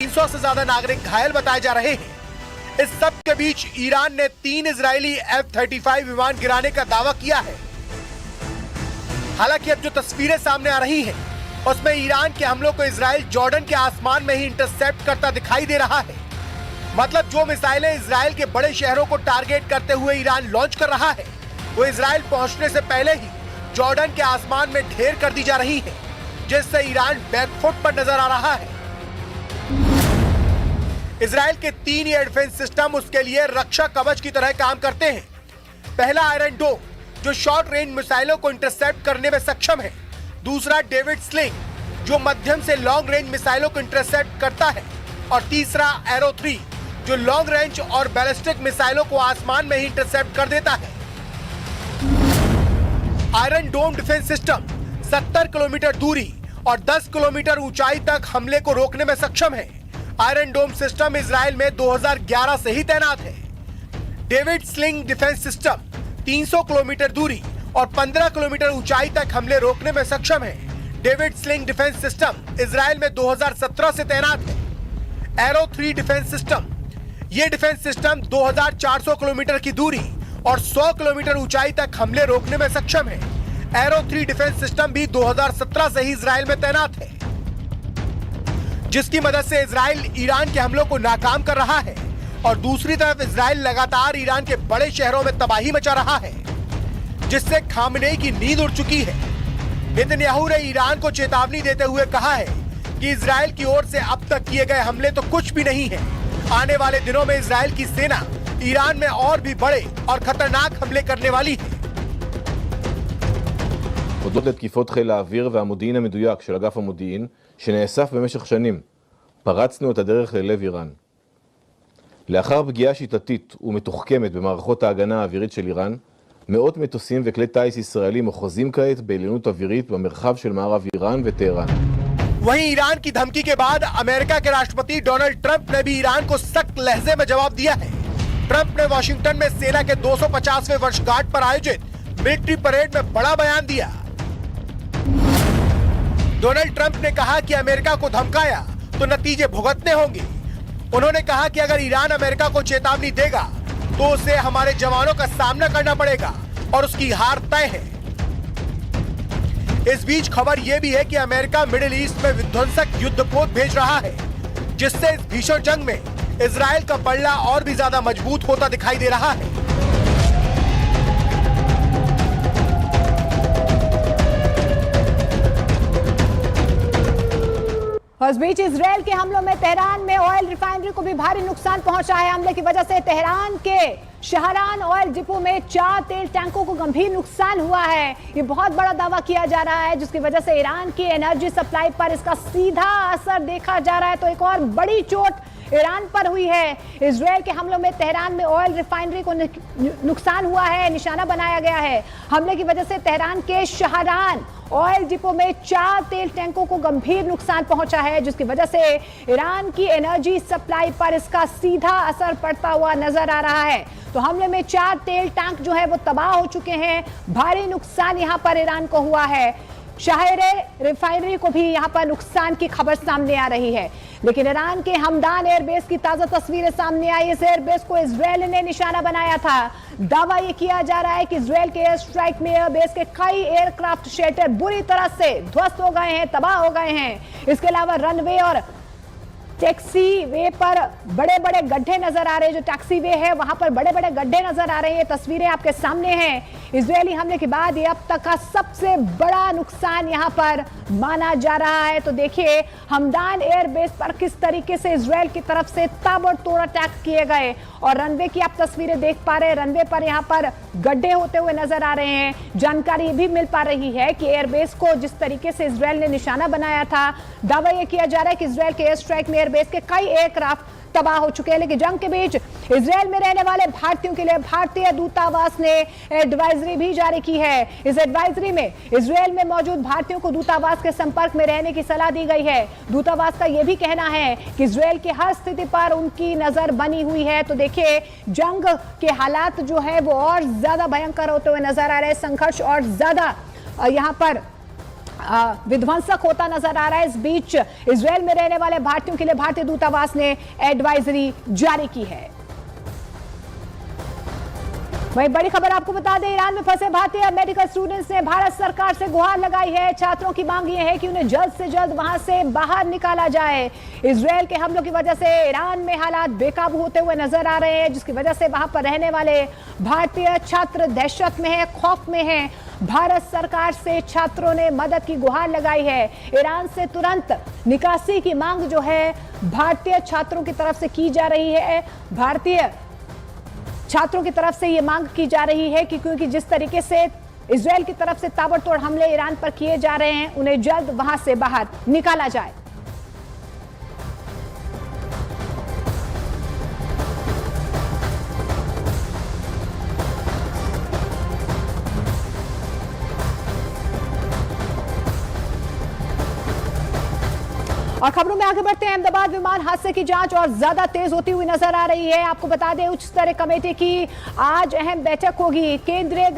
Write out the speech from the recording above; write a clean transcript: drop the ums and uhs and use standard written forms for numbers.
300 से ज्यादा नागरिक घायल बताए जा रहे हैं। इस सब के बीच ईरान ने 3 इजरायली F-35 विमान गिराने का दावा किया है। हालांकि अब जो तस्वीरें सामने आ रही हैं, उसमें ईरान के हमलों को इजराइल जॉर्डन के आसमान में ही इंटरसेप्ट करता दिखाई दे रहा है। मतलब जो मिसाइलें इजराइल के बड़े शहरों को टारगेट करते हुए ईरान लॉन्च कर रहा है, वो इजराइल पहुंचने से पहले ही जॉर्डन के आसमान में ढेर कर दी जा रही है, जिससे ईरान बैकफुट पर नजर आ रहा है। इजराइल के 3 एयर डिफेंस सिस्टम उसके लिए रक्षा कवच की तरह काम करते हैं। पहला आयरन डोम, जो शॉर्ट रेंज मिसाइलों को इंटरसेप्ट करने में सक्षम है। दूसरा डेविड स्लिंग, जो मध्यम से लॉन्ग रेंज मिसाइलों को इंटरसेप्ट करता है। और तीसरा एरो 3, जो लॉन्ग रेंज और बैलिस्टिक मिसाइलों को आसमान में ही इंटरसेप्ट कर देता है। आयरन डोम डिफेंस सिस्टम 70 किलोमीटर दूरी और 10 किलोमीटर ऊंचाई तक हमले को रोकने में सक्षम है। आयरन डोम सिस्टम इजराइल में 2011 से ही तैनात है। David sling defence system 300 kilometre दूरी और 15 किलोमीटर ऊंचाई तक हमले रोकने में सक्षम है। David sling defence system Israel में 2017 से तैनात है। एरो 3 डिफेंस सिस्टम, ये डिफेंस सिस्टम 2400 किलोमीटर की दूरी और 100 किलोमीटर ऊंचाई तक हमले रोकने में सक्षम है। एरो 3 डिफेंस सिस्टम भी 2017 से ही इजराइल में तैनात है, जिसकी मदद से इजराइल ईरान के हमलों को नाकाम कर रहा है। और दूसरी तरफ इजराइल लगातार ईरान के बड़े शहरों में तबाही मचा रहा है, जिससे खामनेई की नींद उड़ चुकी है। नेतन्याहू ने ईरान को चेतावनी देते हुए कहा है कि इजराइल की ओर से अब तक किए गए हमले तो कुछ भी नहीं है। आने वाले दिनों में इजराइल की सेना ईरान में और भी बड़े और खतरनाक हमले करने वाली है। הודות לתקיפות חיל האוויר והמודיעין המדויק של אגף המודיעין שנאסף במשך שנים, פרצנו את הדרך ללב איראן. לאחר פגיעה שיטתית ומתוחכמת במערכות ההגנה האווירית של איראן, מאות מטוסים וכלי טיס ישראלים אוחזים כעת בעליונות אווירית במרחב של מערב איראן וטהרן. वहीं ईरान की धमकी के बाद अमेरिका के राष्ट्रपति डोनाल्ड ट्रंप ने भी ईरान को सख्त लहजे में जवाब दिया है। ट्रंप ने वॉशिंगटन में सेना के 250वें वर्षगांठ पर आयोजित मिलिट्री परेड में बड़ा बयान दिया। डोनाल्ड ट्रंप ने कहा कि अमेरिका को धमकाया तो नतीजे भुगतने होंगे। उन्होंने कहा कि अगर ईरान अमेरिका को चेतावनी देगा तो उसे हमारे जवानों का सामना करना पड़ेगा और उसकी हार तय है। इस बीच खबर यह भी है कि अमेरिका मिडिल ईस्ट में विध्वंसक युद्धपोत भेज रहा है, जिससे इस भीषण जंग में इजराइल का पलड़ा और भी ज्यादा मजबूत होता दिखाई दे रहा है। और इस बीच इजराइल के हमलों में तेहरान में ऑयल रिफाइनरी को भी भारी नुकसान पहुंचा है। हमले की वजह से तेहरान के शहरान ऑयल डिपो में 4 तेल टैंकों को गंभीर नुकसान हुआ है। ये बहुत बड़ा दावा किया जा रहा है, जिसकी वजह से ईरान की एनर्जी सप्लाई पर इसका सीधा असर देखा जा रहा है। तो एक और बड़ी चोट ईरान पर हुई है। इजराइल के हमलों में तेहरान में ऑयल रिफाइनरी को नुकसान हुआ है, निशाना बनाया गया है। हमले की वजह से तेहरान के शहरान ऑयल डिपो में 4 तेल टैंकों को गंभीर नुकसान पहुंचा है, जिसकी वजह से ईरान की एनर्जी सप्लाई पर इसका सीधा असर पड़ता हुआ नजर आ रहा है। तो हमले में 4 तेल टैंक जो है वो तबाह हो चुके हैं। भारी नुकसान यहां पर ईरान को हुआ है। शहरे रिफाइनरी को भी यहां पर नुकसान की खबर सामने आ रही है। लेकिन ईरान के हमदान एयरबेस की ताजा तस्वीरें सामने आई। इस एयरबेस को इजराइल ने निशाना बनाया था। दावा यह किया जा रहा है कि इजराइल के एयर स्ट्राइक में एयरबेस के कई एयरक्राफ्ट शेल्टर बुरी तरह से ध्वस्त हो गए हैं, तबाह हो गए हैं। इसके अलावा रनवे और टैक्सी वे पर बड़े बड़े गड्ढे नजर आ रहे हैं। जो टैक्सी वे है वहां पर बड़े बड़े गड्ढे नजर आ रहे हैं। तस्वीरें आपके सामने हैं। इजरायली हमले के बाद ये अब तक का सबसे बड़ा नुकसान यहां पर माना जा रहा है। तो देखिए हमदान एयरबेस पर किस तरीके से इजरायल की तरफ से ताबड़तोड़ अटैक किए गए। और रनवे की आप तस्वीरें देख पा रहे हैं। रनवे पर यहाँ पर गड्ढे होते हुए नजर आ रहे हैं। जानकारी ये भी मिल पा रही है कि एयरबेस को जिस तरीके से इजरायल ने निशाना बनाया था, दावा यह किया जा रहा है कि इजरायल के एयर स्ट्राइक में एयरबेस के कई एयरक्राफ्ट तबाह हो चुके हैं। लेकिन जंग के बीच इजरायल में रहने वाले भारतीयों के लिए भारतीय दूतावास ने एडवाइजरी भी जारी की है। इस एडवाइजरी में इजरायल में मौजूद भारतीयों को दूतावास के संपर्क में रहने की सलाह दी गई है। दूतावास का यह भी कहना है कि इजरायल की हर स्थिति पर उनकी नजर बनी हुई है। तो देखिए जंग के हालात जो है वो और ज्यादा भयंकर होते हुए नजर आ रहे हैं। संघर्ष और ज्यादा यहाँ पर विध्वंसक होता नजर आ रहा है। इस बीच इजरायल में रहने वाले भारतीयों के लिए भारतीय दूतावास ने एडवाइजरी जारी की है। वहीं बड़ी खबर आपको बता दें, ईरान में फंसे भारतीय मेडिकल स्टूडेंट्स ने भारत सरकार से गुहार लगाई है। छात्रों की मांग यह है कि उन्हें जल्द से जल्द वहां से बाहर निकाला जाए। इजरायल के हमलों की वजह से ईरान में हालात बेकाबू होते हुए नजर आ रहे हैं, जिसकी वजह से वहां पर रहने वाले भारतीय छात्र दहशत में है, खौफ में है। भारत सरकार से छात्रों ने मदद की गुहार लगाई है। ईरान से तुरंत निकासी की मांग जो है भारतीय छात्रों की तरफ से की जा रही है। भारतीय छात्रों की तरफ से यह मांग की जा रही है कि क्योंकि जिस तरीके से इजरायल की तरफ से ताबड़तोड़ हमले ईरान पर किए जा रहे हैं, उन्हें जल्द वहां से बाहर निकाला जाए। और खबरों में आगे बढ़ते हैं। अहमदाबाद विमान हादसे की जांच और ज्यादा तेज होती हुई नजर आ रही है। आपको बता दें, उच्च स्तरीय कमेटी की आज अहम बैठक होगी। केंद्रीय